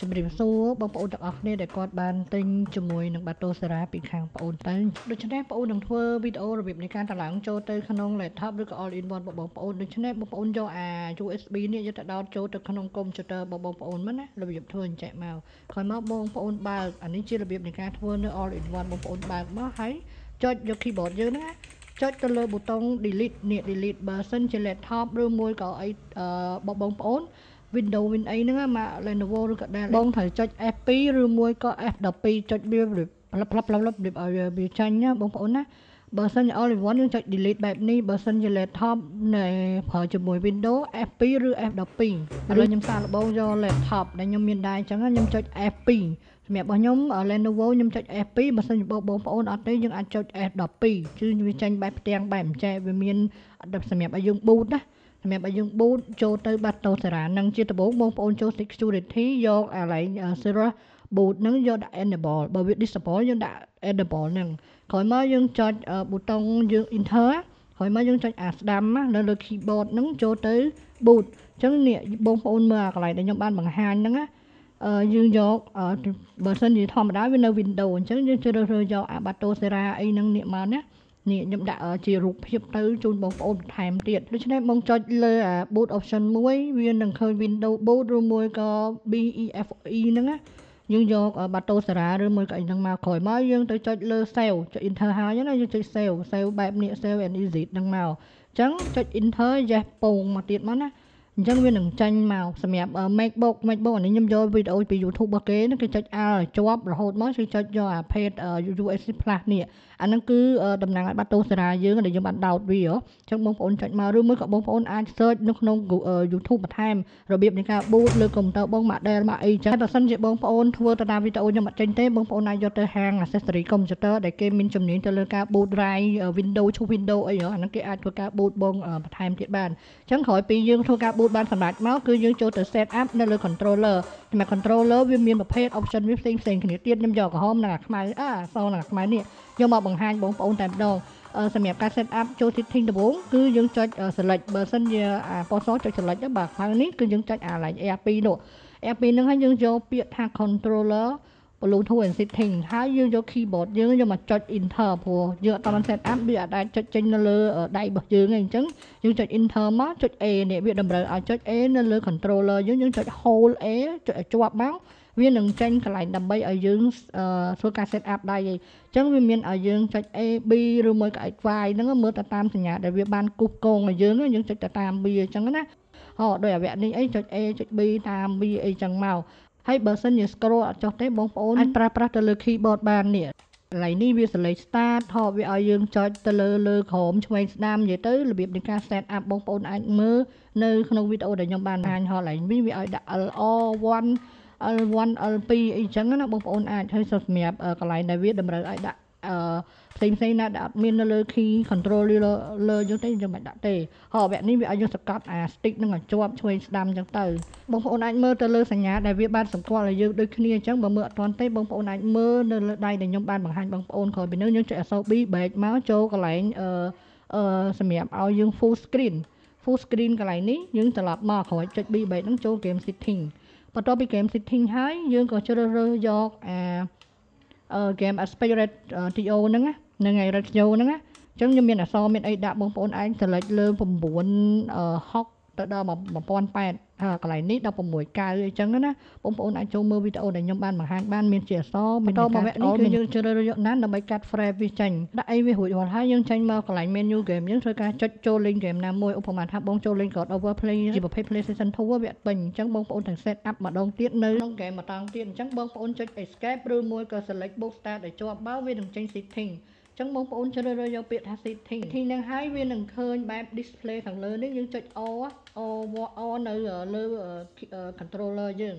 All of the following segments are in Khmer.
ជំរាបសួរបងប្អូនទាំងអស់គ្នាដែលគាត់បានទិញជាមួយនឹងបាតូសេរ៉ាពីខាងបងប្អូនទៅដូច្នេះបងប្អូននឹងធ្វើវីដេអូរបៀបនៃការតម្លើងចូលទៅក្នុង laptop ឬក៏ all in one របស់បងប្អូនដូច្នេះបងប្អូនយកអា USB នេះយកទៅដោតចូលទៅក្នុង computer របស់បងប្អូនមកណារបៀបធ្វើអញ្ចឹងមកក្រោយមកបងប្អូនបើកអានេះជារបៀបនៃការធ្វើនៅ all in one បងប្អូនបើកមកហើយចុចយក keyboard យើងណាចុចទៅលើប៊ូតុង delete នេះ delete បើសិនជា laptop ឬមួយក៏អីបងប្អូនWindows Win អីហ្នឹងមក Lenovo ឬក៏ Dell បងត្រូវចុច F2 ឬមួយក៏ F12 ចុចវាផ្លាប់ឲ្យវាចាញ់ណាបងប្អូនណាបើសិនជា all in one យើងចុច delete បែបនេះបើសិនជា laptop នៅប្រើជាមួយ Windows F2 ឬ F12 ឥឡូវខ្ញុំសាកល្បងយក laptop ដែលខ្ញុំមានដែរអញ្ចឹងខ្ញុំចុច F2 សម្រាប់របស់ខ្ញុំ Lenovo ខ្ញុំចុច F2 បើសិនជាបងប្អូនអត់ទេយើងអាចចុច F12 គឺវាចាញ់បែបផ្ទាំងបែបអញ្ចេះវាមានសម្រាប់ឲ្យយើង boot ណាសម្រាប់ឲ្យយើង boot ចូលទៅបាតូសេរ៉ានឹងជាដំបូងបងប្អូនចូល security យកអាឡែង Zero boot នឹងយកដាក់ enable បើវា disable យើងដាក់ enable នឹងក្រោយមកយើងចុចប៊ូតុងយើង enter ក្រោយមកយើងចុចអាស្ដាំនៅលើ keyboard នឹងចូលទៅ boot អញ្ចឹងនេះបងប្អូនមើលអាកន្លែងដែលខ្ញុំបានបង្ហាញហ្នឹងណាយើងយកបើសិនជាធម្មតាវានៅ Windows អញ្ចឹងយើងជ្រើសរើសយកអាបាតូសេរ៉ាអីហ្នឹងនេះមកណានេះខ្ញុំដាក់ជារូបភាពទៅជូនបងប្អូនបន្ថែមទៀតដូច្នេះបងចុចលើអា boot option មួយវានឹងឃើញ Windows boot ឬមួយក៏ BEFE ហ្នឹងណាយើងយកបាតូសេរ៉ាឬមួយក៏អីហ្នឹងមកក្រោយមកយើងទៅចុចលើ save ចុច enter ហើយណាយើងចុច save បែបនេះ save and exit ហ្នឹងមកអញ្ចឹងចុច enter yes ពងមកទៀតមកណាអញ្ចឹងវានឹងចាញ់មកសម្រាប់ MacBook អានេះខ្ញុំយកវីដេអូពី YouTube របស់គេគេចុច R ឲ្យជាប់រហូតមកគឺចុចយកអា page USB Plus នេះអាហ្នឹងគឺតំណាងឲ្យបាតូសេរ៉ាយើងដែលយើងបានដោតវាអញ្ចឹងបងប្អូនចុចមកឬមួយក៏បងប្អូនអាច search នៅក្នុង YouTube បន្ថែមរបៀបនៃការ boot លើកុំព្យូទ័របង model មកអីចឹងបើសិនជាបងប្អូនធ្វើទៅតាមវីដេអូខ្ញុំអត់ចេញទេបងប្អូនអាចយកទៅហាង accessory computer ដែលគេមានជំនាញទៅលើការ boot drive Windows ឈូស Windows អីអាហ្នឹងគេអាចធ្វើការ boot បងបន្ថែមទៀតបានអញ្ចឹងក្រោយពីយើងធ្វើការ boot បានសម្រេចមកគឺយើងចូលទៅ set up នៅលើ controller តែ controller វាមានប្រភេទ option វាផ្សេងគ្នាទៀតខ្ញុំយកក្រហមនិងអាខ្មៅសនិងអាខ្មៅនេះយកមកបង្ហាញបងប្អូនតែម្ដងសម្រាប់ការ set up ចូល setting ដំបូងគឺយើងចុច select បើសិនជាពណ៌សចុច select បើខ្មៅនេះគឺយើងចុចអាឡែង R2 នោះ R2 ហ្នឹងហើយយើងយកពាក្យថា controller Bluetooth and setting ហើយយើងយក keyboard យើងយកមកចុច enter ព្រោះយើងអត់បាន set up វាអាចចុចចេញនៅលើដៃរបស់យើងឯងអញ្ចឹងយើងចុច enter មកចុច A នេះវាតម្រូវឲ្យចុច A នៅលើ controller យើងចុច hold A ចុចឲ្យជាប់មកវានឹងចេញកន្លែងដើម្បីឲ្យយើងធ្វើការ set up ដៃឯងអញ្ចឹងវាមានឲ្យយើងចុច A B ឬមួយក៏ X Y ហ្នឹងមើលទៅតាមសញ្ញាដែលវាបានគូសគងឲ្យយើងចុចទៅតាមវាអញ្ចឹងណាដោយអាវគ្គនេះអីចុច A ចុច B តាមវាអីចឹងមកហើយបើសិនជា scroll អត់ចុះទេបងប្អូនអាចប្រើប្រាស់ទៅលើ keyboard បាននេះកន្លែងនេះវាសលេង start ថតវាឲ្យយើងចុចទៅលើក្រោមឆ្វេងស្ដាំនិយាយទៅរបៀបនៃការ set up បងប្អូនអាចមើលនៅក្នុងវីដេអូដែលខ្ញុំបានបង្ហាញហើយកន្លែងនេះវាឲ្យដាក់ LR1 L1 L2 អីចឹងណាបងប្អូនអាចហើយសម្រាប់កន្លែងដែលវាតម្រូវឲ្យដាក់ផ្សេងណាដែលអត់មាននៅលើ key control លើយើងទេយើងមិនដាក់ទេហើយវគ្គនេះវាឲ្យយើងសកាត់អា stick នឹងឲ្យជាប់ឆ្វេងស្ដាំចឹងទៅបងប្អូនអាចមើលទៅលើសញ្ញាដែលវាបានសម្គាល់ឲ្យយើងដូចគ្នាអញ្ចឹងបើមើលអត់ទាន់ទេបងប្អូនអាចមើលនៅលើដៃដែលខ្ញុំបានបង្ហាញបងប្អូនក្រោយពីនោះយើងចុចអក្សរ B break មកចូលកន្លែងសម្រាប់ឲ្យយើង full screen កន្លែងនេះយើងត្រឡប់មកក្រោយចុច B break ហ្នឹងចូល game setting បន្ទាប់ពី game setting ហើយយើងក៏ជ្រើសរើសយកgame Aspirate TO ហ្នឹងហ្នឹងហើយ ratio ហ្នឹងណាអញ្ចឹងខ្ញុំមានអក្សរមានអីដាក់បងប្អូនអាច select លើ960ទៅដល់1080កន្លែងនេះ16 9អញ្ចឹងណាបងប្អូនអាចចូលមើលវីដេអូដែលខ្ញុំបានបង្ហាញបានមានជាអក្សរមានតមកវគ្គនេះគឺយើងជ្រើសរើសយកណាដើម្បីកាត់ frame វាចេញដាក់អីវារួចរាល់ហើយយើងចេញមកកន្លែង menu game យើងធ្វើការចុចចូលលេង game ណាមួយឧបមាថាបងចូលលេង God of War Play ជាប្រភេទ PlayStation 2 វាអត់ពេញអញ្ចឹងបងប្អូនត្រូវ set up ម្ដងទៀតនៅក្នុង game ម្ដងទៀតអញ្ចឹងបងប្អូនចុច escape ឬមួយក៏ select book start ឲ្យជាប់បើវានឹងចេញ settingចឹងបងប្អូនជ្រើសរើសយកពាក្យថា setting ហ្នឹងហើយវានឹងឃើញបែប display ខាងលើនេះយើងចុច O នៅលើ controller យើង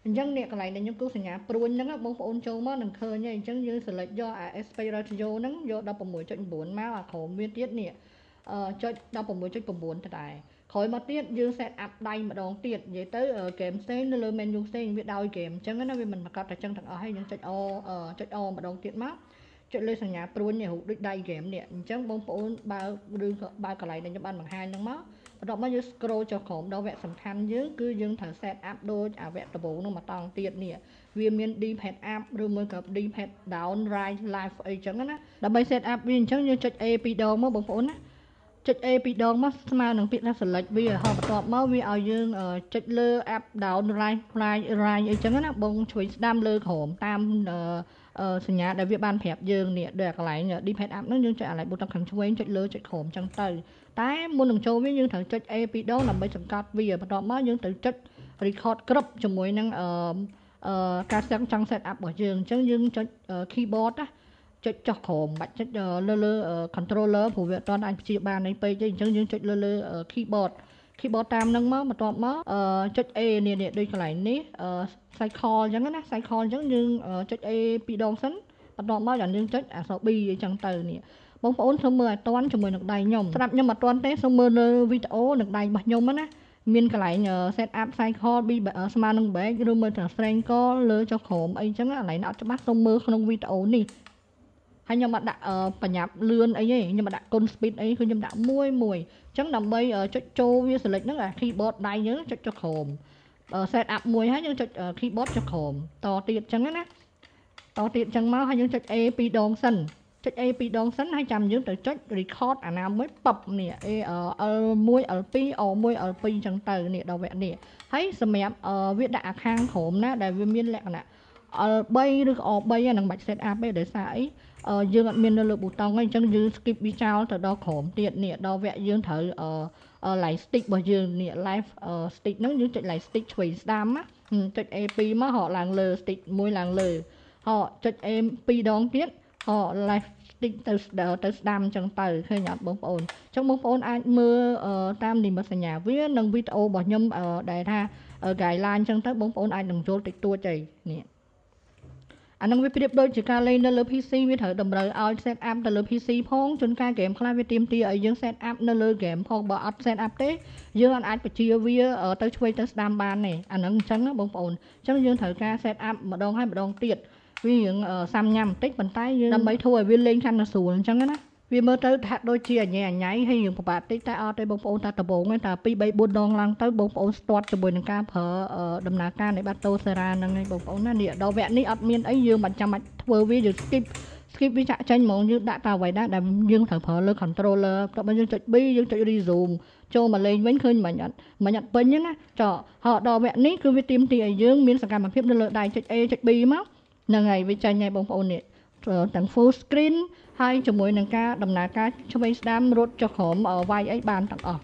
អញ្ចឹងនេះកន្លែងដែលខ្ញុំគូសញ្ញាព្រួញហ្នឹងបងប្អូនចូលមកនឹងឃើញហើយអញ្ចឹងយើង select យកអា aspect ratio ហ្នឹងយក 16.9 មកអាក្រោមវាទៀតនេះចុច 16.9 ទៅដែរក្រោយមកទៀតយើង set up ដៃម្ដងទៀតនិយាយទៅ game ផ្សេងនៅលើ menu ផ្សេងវាដោយ game អញ្ចឹងណាវាមិនប្រកាសតែចឹងទាំងអស់ហើយយើងចុច ម្ដងទៀតមកចុចលើសញ្ញាព្រួញនេះរូបដូចដៃហ្គេមនេះអញ្ចឹងបងប្អូនបើឬក៏បើកន្លែងដែលខ្ញុំបានបង្ហាញហ្នឹងមក បន្ទាប់មកយើង scroll ចុះក្រោមដល់វគ្គសំខាន់យើងគឺយើងត្រូវ set up ដូចអាវគ្គដំបូងនោះមកតង់ទៀតនេះវាមាន D-pad up ឬមួយក៏ D-pad down right left អីចឹងណាដើម្បី set up វាអញ្ចឹងយើងចុច A 2 ដងមកបងប្អូនណាចុច A 2 ដងមកស្មើនឹងពាក្យថា select វាហើយបន្ទាប់មកវាឲ្យយើងចុចលើ up down right អីចឹងណាបងជួយស្ដាំលើក្រោមតាមសញ្ញាដែលវាបានប្រាប់យើងនេះដូចកន្លែង D-pad up ហ្នឹងយើងចុចអាឡៃប៊ូតុនខាងឆ្វេងចុចលើចុចក្រោមចឹងទៅតែមុននឹងចូលវាយើងត្រូវចុច A 2 ដងដើម្បីសង្កត់វាបន្ទាប់មកយើងត្រូវចុច record គ្រប់ជាមួយនឹងការចង់ set up របស់យើងអញ្ចឹងយើងចុច keyboard ណាចុចចុះក្រោមបាច់ចុចលើ controller ព្រោះវាអត់ទាន់អាចព្យាបាលនៃពេកទេអញ្ចឹងយើងចុចលើ keyboard តាមហ្នឹងមកបន្ទាប់មកចុច A នេះដូចកន្លែងនេះcycle អញ្ចឹងណា cycle អញ្ចឹងយើងចុច A 2 ដងសិនបន្ទាប់មកយើងចុចអក្សរ B អញ្ចឹងទៅនេះបងប្អូនសូមមើលឲ្យតាន់ជាមួយនឹងដៃខ្ញុំស្រាប់ខ្ញុំអត់តាន់ទេសូមមើលលើវីដេអូនឹងដៃរបស់ខ្ញុំណាមានកន្លែង set up cycle B ស្មើនឹង back ឬមើលទាំង strength ក៏លើចុះក្រោមអីចឹងកន្លែងអត់ច្បាស់សូមមើលក្នុងវីដេអូនេះហើយខ្ញុំអត់ដាក់បញ្ញាប់លឿនអីទេខ្ញុំអត់ដាក់គុណ speed អីគឺខ្ញុំដាក់មួយអញ្ចឹងដើម្បីចុចចូលវា select ហ្នឹងអា keyboard ដៃយើងចុចចុះក្រោមset up មួយហើយយើងចុច keyboard ចុះក្រោមតទៀតអញ្ចឹងណាតទៀតអញ្ចឹងមកហើយយើងចុច A 2 ដងសិនចុច A 2 ដងសិនហើយចាំយើងទៅចុច record អាណាមួយពឹបនេះ L1 L2 O1 L2 អញ្ចឹងទៅនេះដល់វគ្គនេះហើយសម្រាប់វាដាក់អាខាងក្រោមណាដែលវាមានលក្ខណៈ L3 ឬក៏ O3 ហ្នឹងមិនបាច់ set up ទេដោយសារអីយើងអត់មាននៅលើប៊ូតុងទេអញ្ចឹងយើង skip វាចោលទៅដល់ក្រោមទៀតនេះដល់វគ្គយើងត្រូវlight stick របស់យើងនេះ live stick ហ្នឹងយើងចុច light stick ឆ្វេងស្ដាំណាចុច A2 មករកឡើងលើ stick មួយឡើងលើហើយចុច A2 ដងទៀតlive stick ទៅស្ដាំអញ្ចឹងទៅឃើញអត់បងប្អូនអញ្ចឹងបងប្អូនអាចមើលតាមនិមិត្តសញ្ញាវានិងវីដេអូរបស់ខ្ញុំដែលថា guideline អញ្ចឹងទៅបងប្អូនអាចនឹងយល់តិចតួចអីនេះអានឹងវាប្រៀបដូចជាការលេងនៅលើ PC វាត្រូវតម្រូវឲ្យ set up ទៅលើ PC ផងជួនកាលហ្គេមខ្លះវាទាមទារឲ្យយើង set up នៅលើ game ផងបើអត់ set up ទេយើងអាចបញ្ជាវាទៅឆ្វេងទៅស្ដាំបានទេអានឹងអញ្ចឹងណាបងប្អូនអញ្ចឹងយើងត្រូវការ set up ម្ដងហើយម្ដងទៀតវារឿងសាំញ៉ាំបន្តិចប៉ុន្តែយើងដើម្បីធ្វើឲ្យវាលេងកាន់តែស្រួលអញ្ចឹងណាវាមើលទៅថាដូចជាអញ៉ៃហើយយើងពិបាកតិចតែអត់ទេបងប្អូនតែដំបូងតែ2 3 4ដងឡើងទៅបងប្អូនស្ទាត់ជាមួយនឹងការប្រើដំណើរការនៃបាតូសេរ៉ាហ្នឹងឯងបងប្អូនណានេះដល់វគ្គនេះអត់មានអីយើងមិនចាំបាច់ធ្វើវាយើង skip វាចាក់ចេញហ្មងយើងដាក់តែអ្វីដែរដែលយើងត្រូវប្រើលើ controller តោះយើងចុច B យើងចុច resume ចូលមកលេងវិញឃើញមិនអត់ពេញទេណាចុះហើយដល់វគ្គនេះគឺវាទាមទារឲ្យយើងមានសកម្មភាពនៅលើដៃចុច A ចុច B មកហ្នឹងហើយវាចាញ់ហើយបងប្អូននេះទាំង full screen ហើយជាមួយនឹងការដំណើរការឆ្វេងស្ដាំរត់ចុះក្រោមវាយអីបានទាំងអស់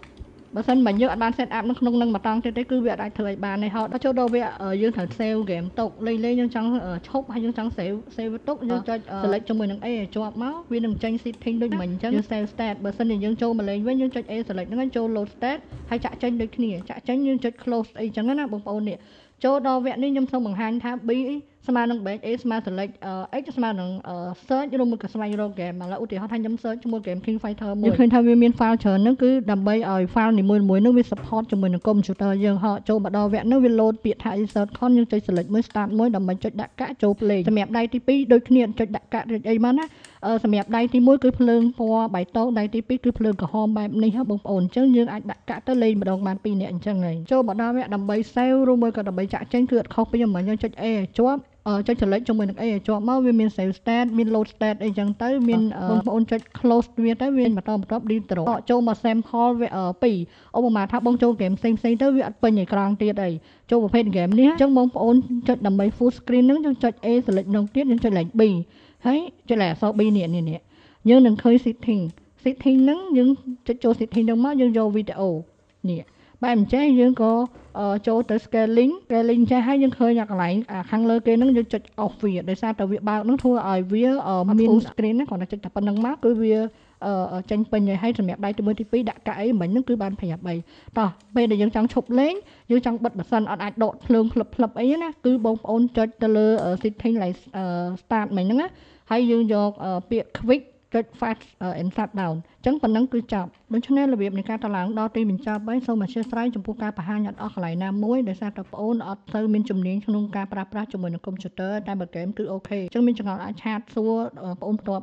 បើសិនបើយើងអត់បាន set up នៅក្នុងនឹងម្ដងទៀតទេគឺវាអាចធ្វើឲ្យបានទេហើយដល់ចូលដល់វាយើងត្រូវ save game ទុកលេងយើងចង់ឈប់ហើយយើងចង់ save ទុកយើងចុច select ជាមួយនឹង A ឲ្យជាប់មកវានឹងចេញ setting ដូចមិញអញ្ចឹងយើង save state បើសិនជាយើងចូលមកលេងវិញយើងចុច A select ហ្នឹងចូល load state ហើយចាក់ចេញដូចគ្នាចាក់ចេញយើងចុច close អីអញ្ចឹងណាបងប្អូននេះចូលដល់វគ្គនេះខ្ញុំសូមបង្ហាញថា B ស្មើនឹង back A ស្មើ select X ស្មើនឹង search ឬមួយក៏ស្វែងរក game ឥឡូវឧទាហរណ៍ថាខ្ញុំ search ឈ្មោះ game King Fighter មួយឃើញថាវាមាន file ច្រើនហ្នឹងគឺដើម្បីឲ្យ file នីមួយៗហ្នឹងវា support ជាមួយនឹង computer យើងហោចូលមកដល់វគ្គហ្នឹងវា load ពាក្យថា insert con យើងចុច select មួយ start មួយដើម្បីចុចដាក់កាក់ចូល play សម្រាប់ដៃទី2ដូចគ្នាចុចដាក់កាក់ឬអីមកណាសម្រាប់ដៃទី1គឺភ្លើងពណ៌បៃតងដៃទី2គឺភ្លើងក្រហមបែបនេះហ៎បងប្អូនអញ្ចឹងយើងអាចដាក់កាក់ទៅលេងម្ដងបាន2នាក់អញ្ចឹងហើយចូលមកដល់វគ្គដើម្បី save ឬមួយក៏ដើម្បីចាក់ចេញគឺអត់ខុសពីខ្ញុំយើងចុច A ជាប់ចុច select ជាមួយនឹង A ជាប់មកវាមាន save state មាន load state អីចឹងទៅមានបងប្អូនចុច close វាទៅវាបន្តបន្ទាប់ intro ចូលមក sample វា2ឧបមាថាបងចូល game ផ្សេងៗទៅវាអត់ពេញអេក្រង់ទៀតអីចូលប្រភេទ game នេះអញ្ចឹងបងប្អូនចុចដើម្បី full screen ហ្នឹងយើងចុច A select នឹងទៀតយើងចុច like B ហើយចុចអក្សរ B នេះយើងនឹងឃើញ setting ហ្នឹងយើងចុចចូល setting ហ្នឹងមកយើងយកវីដេអូនេះបែបអញ្ចឹងយើងក៏ចូលទៅ scaling ចេះហើយយើងឃើញកន្លែងខាងលើគេហ្នឹងយើងចុច off វាដោយសារតែវាបើកហ្នឹងធ្វើឲ្យវាមាន full screen ណាគ្រាន់តែចុចតែប៉ុណ្្នឹងមកគឺវាចេញពេញហើយសម្រាប់ដៃទី1ទី2ដាក់កាក់អីមិញហ្នឹងគឺបានប្រាប់អីតោះពេលដែលយើងចង់ឈប់លេងយើងចង់បិទបើសិនអត់អាចដកភ្លើងផ្លឹបអីណាគឺបងប្អូនចុចទៅលើ setting like start មិញហ្នឹងណាហើយយើងយកពាក្យ quick ចុច fast and shut down អញ្ចឹងប៉ុណ្ណឹងគឺចប់ដូច្នេះរបៀបនៃការតឡើងដល់ទីបញ្ចប់ហើយសូមអធិស្ឋានចំពោះការបង្ហាញអត់អស់កន្លែងណាមួយដោយសារតែបងប្អូនអត់ទៅមានជំនាញក្នុងការប្រើប្រាស់ជាមួយនឹងកុំព្យូទ័រតែបើហ្គេមគឺអូខេអញ្ចឹងមានចង្អុលអាចឆាតសួរបងប្អូនផ្ទាល់